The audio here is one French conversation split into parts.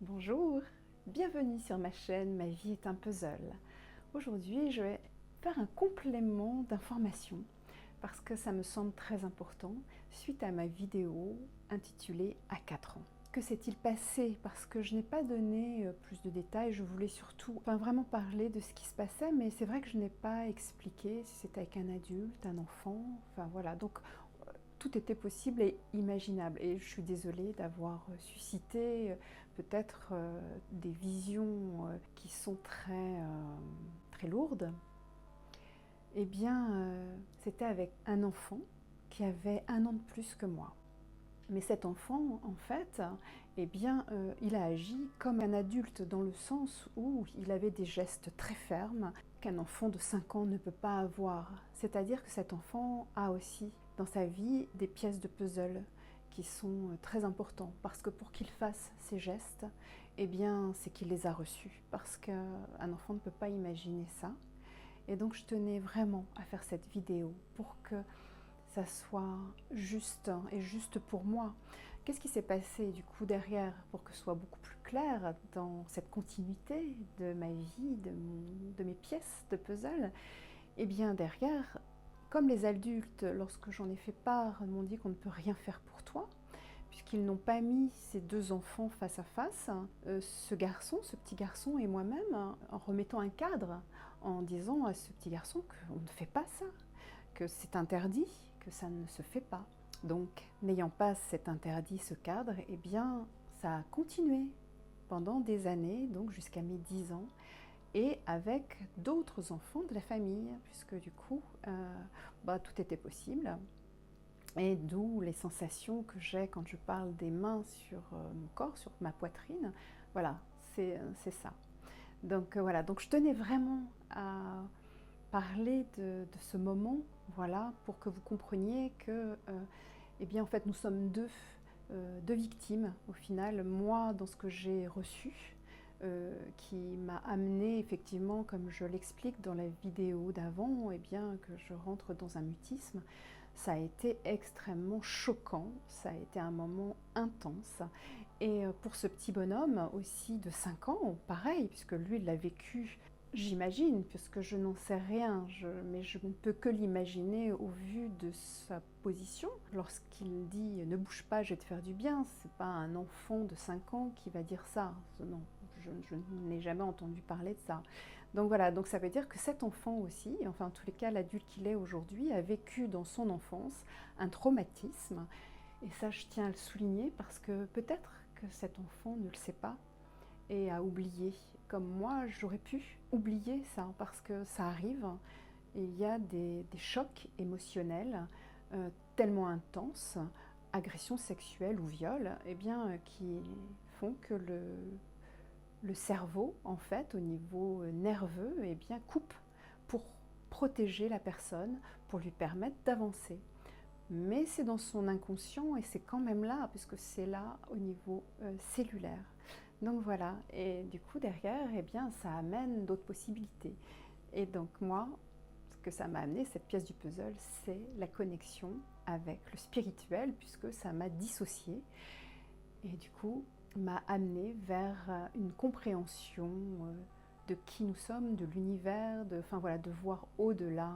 Bonjour, bienvenue sur ma chaîne Ma vie est un puzzle. Aujourd'hui, je vais faire un complément d'information parce que ça me semble très important suite à ma vidéo intitulée « À 4 ans ». Que s'est-il passé? Parce que je n'ai pas donné plus de détails, je voulais surtout vraiment parler de ce qui se passait, mais c'est vrai que je n'ai pas expliqué si c'était avec un adulte, un enfant, enfin voilà. Donc tout était possible et imaginable. Et je suis désolée d'avoir suscité peut-être des visions qui sont très lourdes. Eh bien, c'était avec un enfant qui avait 1 an de plus que moi. Mais cet enfant, en fait, eh bien, il a agi comme un adulte dans le sens où il avait des gestes très fermes qu'un enfant de 5 ans ne peut pas avoir. C'est-à-dire que cet enfant a aussi dans sa vie des pièces de puzzle qui sont très importants parce que pour qu'il fasse ces gestes, eh bien, c'est qu'il les a reçus parce qu'un enfant ne peut pas imaginer ça. Et donc, je tenais vraiment à faire cette vidéo pour que ça soit juste et juste pour moi. Qu'est-ce qui s'est passé du coup derrière pour que ce soit beaucoup plus clair dans cette continuité de ma vie, de mes pièces de puzzle? Eh bien derrière, comme les adultes, lorsque j'en ai fait part, m'ont dit qu'on ne peut rien faire pour toi, puisqu'ils n'ont pas mis ces 2 enfants face à face, ce petit garçon et moi-même, en remettant un cadre, en disant à ce petit garçon qu'on ne fait pas ça, que c'est interdit, que ça ne se fait pas. Donc, n'ayant pas cet interdit, ce cadre, eh bien, ça a continué pendant des années, donc jusqu'à mes 10 ans, et avec d'autres enfants de la famille, puisque du coup, tout était possible. Et d'où les sensations que j'ai quand je parle des mains sur mon corps, sur ma poitrine. Voilà, c'est ça. Donc voilà, donc je tenais vraiment à parler de ce moment, voilà, pour que vous compreniez que, eh bien, en fait, nous sommes deux victimes, au final. Moi, dans ce que j'ai reçu, qui m'a amené effectivement, comme je l'explique dans la vidéo d'avant, eh bien, que je rentre dans un mutisme. Ça a été extrêmement choquant, ça a été un moment intense. Et pour ce petit bonhomme aussi de 5 ans, pareil, puisque lui, il l'a vécu. J'imagine, puisque je n'en sais rien, mais je ne peux que l'imaginer au vu de sa position. Lorsqu'il dit « ne bouge pas, je vais te faire du bien », c'est pas un enfant de 5 ans qui va dire ça. Non, je n'ai jamais entendu parler de ça. Donc voilà, donc ça veut dire que cet enfant aussi, enfin en tous les cas l'adulte qu'il est aujourd'hui, a vécu dans son enfance un traumatisme. Et ça, je tiens à le souligner parce que peut-être que cet enfant ne le sait pas et à oublier. Comme moi, j'aurais pu oublier ça, parce que ça arrive, et il y a des chocs émotionnels tellement intenses, agression sexuelle ou viol, eh bien, qui font que le cerveau, en fait, au niveau nerveux, eh bien, coupe pour protéger la personne, pour lui permettre d'avancer. Mais c'est dans son inconscient et c'est quand même là, puisque c'est là au niveau cellulaire. Donc voilà, et du coup derrière, eh bien, ça amène d'autres possibilités. Et donc moi, ce que ça m'a amené, cette pièce du puzzle, c'est la connexion avec le spirituel, puisque ça m'a dissocié. Et du coup, m'a amené vers une compréhension de qui nous sommes, de l'univers, enfin voilà, de voir au-delà,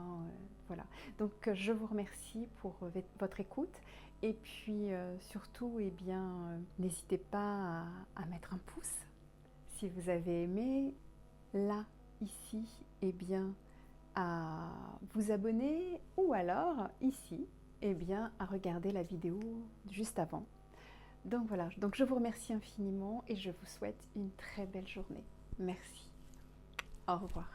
voilà. Donc je vous remercie pour votre écoute et puis surtout, eh bien, n'hésitez pas à mettre un pouce si vous avez aimé, là, ici, eh bien, à vous abonner ou alors ici, eh bien, à regarder la vidéo juste avant. Donc voilà, donc je vous remercie infiniment et je vous souhaite une très belle journée. Merci. Au revoir.